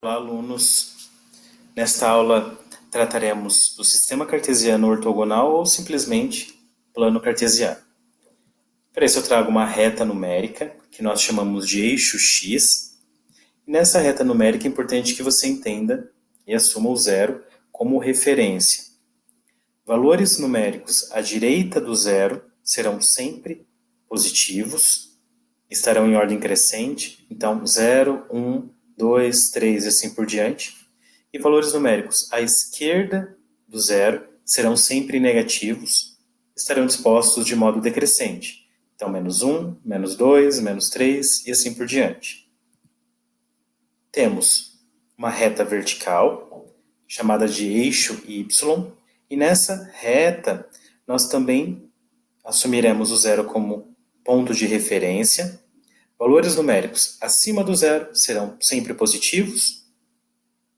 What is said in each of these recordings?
Olá, alunos. Nesta aula trataremos do sistema cartesiano ortogonal ou simplesmente plano cartesiano. Para isso eu trago uma reta numérica, que nós chamamos de eixo x. E nessa reta numérica é importante que você entenda e assuma o zero como referência. Valores numéricos à direita do zero serão sempre positivos, estarão em ordem crescente, então 0, 1, 2, 3 e assim por diante. E valores numéricos à esquerda do zero serão sempre negativos, estarão dispostos de modo decrescente. Então, menos 1, menos 2, menos 3 e assim por diante. Temos uma reta vertical, chamada de eixo y, e nessa reta nós também assumiremos o zero como ponto de referência. Valores numéricos acima do zero serão sempre positivos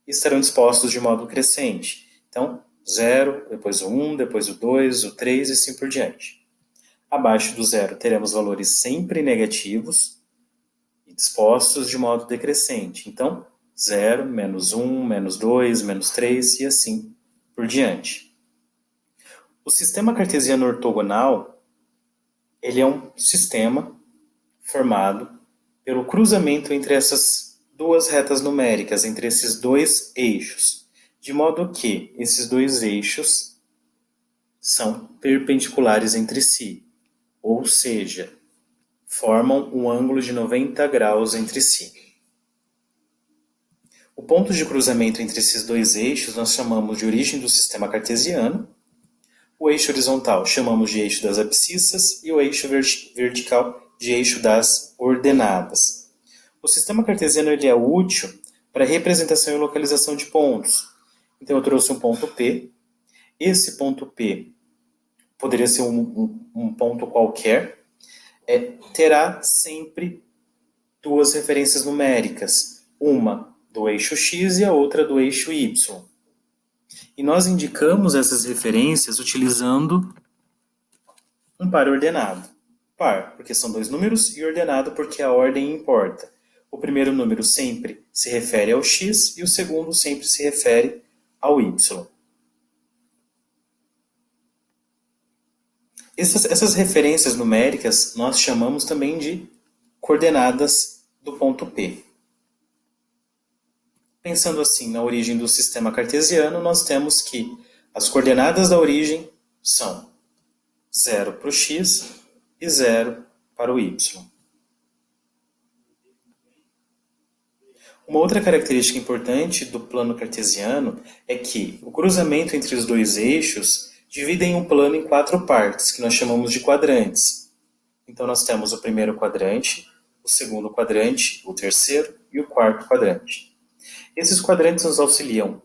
e estarão dispostos de modo crescente. Então, 0, depois o 1, depois o 2, o 3 e assim por diante. Abaixo do zero teremos valores sempre negativos e dispostos de modo decrescente. Então, 0, menos 1, menos 2, menos 3 e assim por diante. O sistema cartesiano ortogonal, ele é um sistema formado pelo cruzamento entre essas duas retas numéricas, entre esses dois eixos, de modo que esses dois eixos são perpendiculares entre si, ou seja, formam um ângulo de 90 graus entre si. O ponto de cruzamento entre esses dois eixos nós chamamos de origem do sistema cartesiano. O eixo horizontal chamamos de eixo das abscissas e o eixo vertical de eixo das ordenadas. O sistema cartesiano ele é útil para representação e localização de pontos. Então eu trouxe um ponto P. Esse ponto P poderia ser um ponto qualquer. Terá sempre duas referências numéricas. Uma do eixo x e a outra do eixo y. E nós indicamos essas referências utilizando um par ordenado. Par, porque são dois números, e ordenado, porque a ordem importa. O primeiro número sempre se refere ao x e o segundo sempre se refere ao y. Essas referências numéricas nós chamamos também de coordenadas do ponto P. Pensando assim na origem do sistema cartesiano, nós temos que as coordenadas da origem são 0 para o x e 0 para o y. Uma outra característica importante do plano cartesiano é que o cruzamento entre os dois eixos dividem um plano em 4 partes, que nós chamamos de quadrantes. Então nós temos o primeiro quadrante, o segundo quadrante, o terceiro e o quarto quadrante. Esses quadrantes nos auxiliam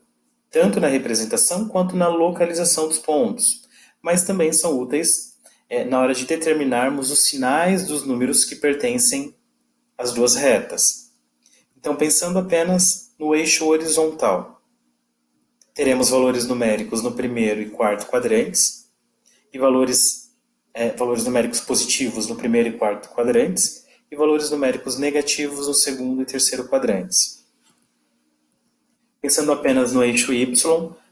tanto na representação quanto na localização dos pontos, mas também são úteis na hora de determinarmos os sinais dos números que pertencem às duas retas. Então, pensando apenas no eixo horizontal, teremos valores numéricos no primeiro e quarto quadrantes, e valores numéricos positivos no primeiro e quarto quadrantes, e valores numéricos negativos no segundo e terceiro quadrantes. Pensando apenas no eixo y,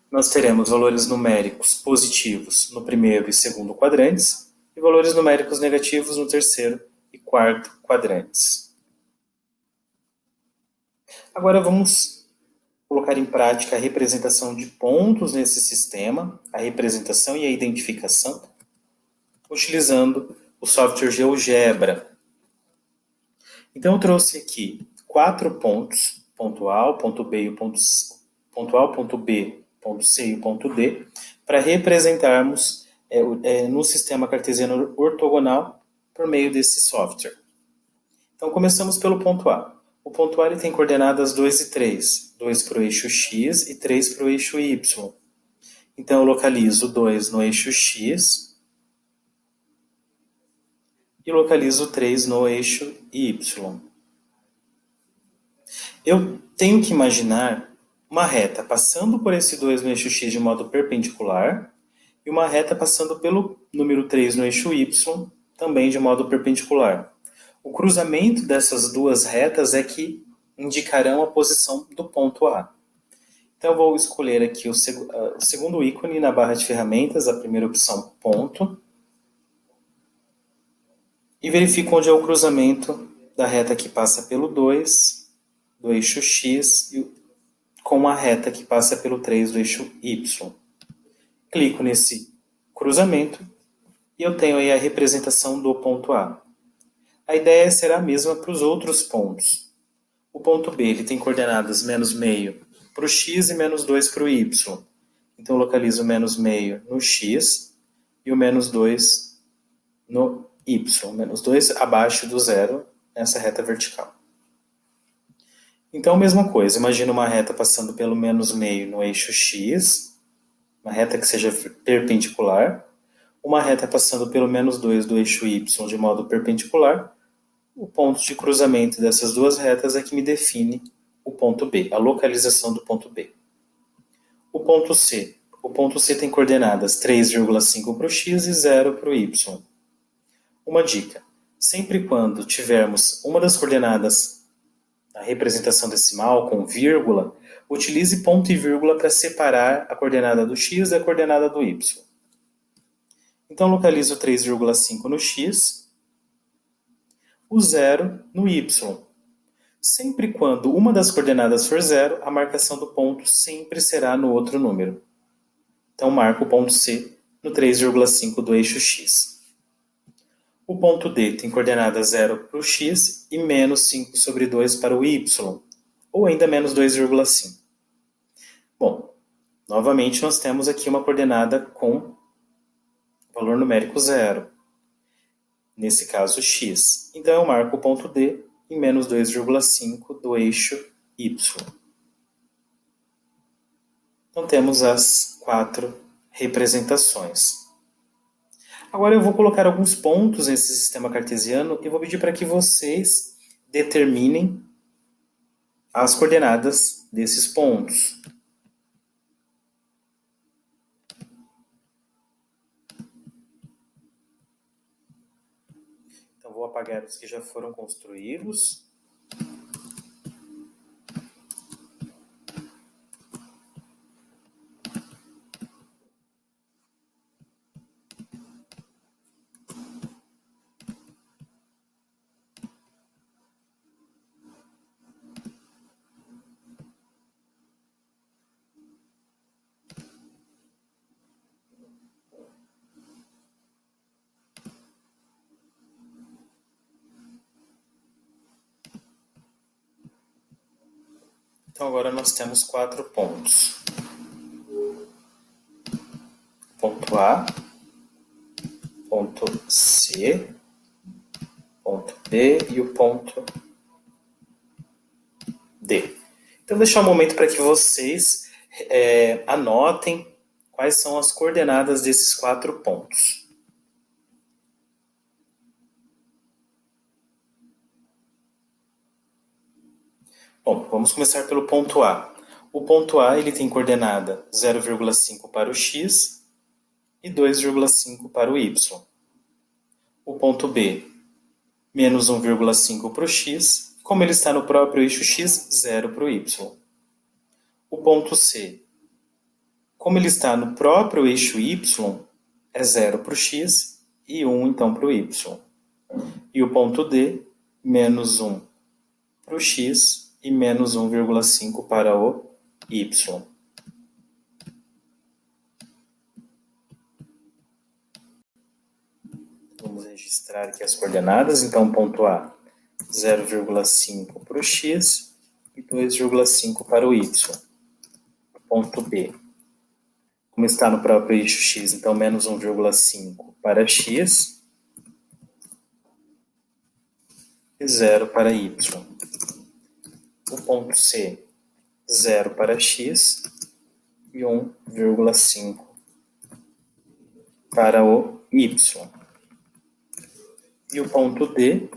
nós teremos valores numéricos positivos no primeiro e segundo quadrantes e valores numéricos negativos no terceiro e quarto quadrantes. Agora vamos colocar em prática a representação de pontos nesse sistema, a representação e a identificação, utilizando o software GeoGebra. Então eu trouxe aqui 4 pontos, ponto A, o ponto B, ponto A, o ponto B, ponto C e o ponto D, para representarmos no sistema cartesiano ortogonal por meio desse software. Então começamos pelo ponto A. O ponto A ele tem coordenadas 2 e 3, 2 para o eixo x e 3 para o eixo y. Então eu localizo 2 no eixo x e localizo 3 no eixo y. Eu tenho que imaginar uma reta passando por esse 2 no eixo x de modo perpendicular e uma reta passando pelo número 3 no eixo y também de modo perpendicular. O cruzamento dessas duas retas é que indicarão a posição do ponto A. Então, eu vou escolher aqui o segundo ícone na barra de ferramentas, a primeira opção, ponto, e verifico onde é o cruzamento da reta que passa pelo 2, do eixo X, com a reta que passa pelo 3 do eixo Y. Clico nesse cruzamento e eu tenho aí a representação do ponto A. A ideia será a mesma para os outros pontos. O ponto B ele tem coordenadas menos meio para o X e menos 2 para o Y. Então, eu localizo o menos meio no X e o menos 2 no Y. Menos 2 abaixo do zero nessa reta vertical. Então, mesma coisa. Imagina uma reta passando pelo menos meio no eixo X, uma reta que seja perpendicular, uma reta passando pelo menos 2 do eixo Y de modo perpendicular. O ponto de cruzamento dessas duas retas é que me define o ponto B, a localização do ponto B. O ponto C. O ponto C tem coordenadas 3,5 para o X e 0 para o Y. Uma dica. Sempre quando tivermos uma das coordenadas na representação decimal com vírgula, utilize ponto e vírgula para separar a coordenada do X da coordenada do Y. Então, localizo 3,5 no X, o 0 no Y. Sempre quando uma das coordenadas for 0, a marcação do ponto sempre será no outro número. Então, marco o ponto C no 3,5 do eixo X. O ponto D tem coordenada 0 para o X e menos 5 sobre 2 para o Y, ou ainda menos 2,5. Bom, novamente nós temos aqui uma coordenada com valor numérico 0. Nesse caso, X. Então, eu marco o ponto D em menos 2,5 do eixo Y. Então, temos as 4 representações. Agora eu vou colocar alguns pontos nesse sistema cartesiano e vou pedir para que vocês determinem as coordenadas desses pontos. Então, vou apagar os que já foram construídos. Então, agora nós temos 4 pontos. Ponto A, ponto C, ponto B e o ponto D. Então, vou deixar um momento para que vocês anotem quais são as coordenadas desses 4 pontos. Bom, vamos começar pelo ponto A. O ponto A ele tem coordenada 0,5 para o X e 2,5 para o Y. O ponto B, menos 1,5 para o X, como ele está no próprio eixo X, 0 para o Y. O ponto C, como ele está no próprio eixo Y, é 0 para o X e 1 então para o Y. E o ponto D, menos 1 para o X e menos 1,5 para o Y. Vamos registrar aqui as coordenadas. Então, ponto A, 0,5 para o X e 2,5 para o Y. Ponto B, como está no próprio eixo X, então menos 1,5 para X e 0 para Y. O ponto C, 0 para X e 1,5 para o Y. E o ponto D,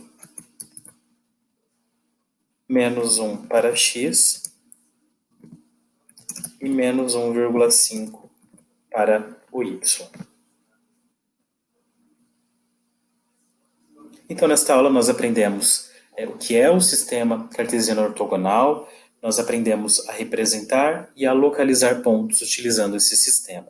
menos 1 para X e menos 1,5 para o Y. Então, nesta aula, nós aprendemos o que é o sistema cartesiano ortogonal, nós aprendemos a representar e a localizar pontos utilizando esse sistema.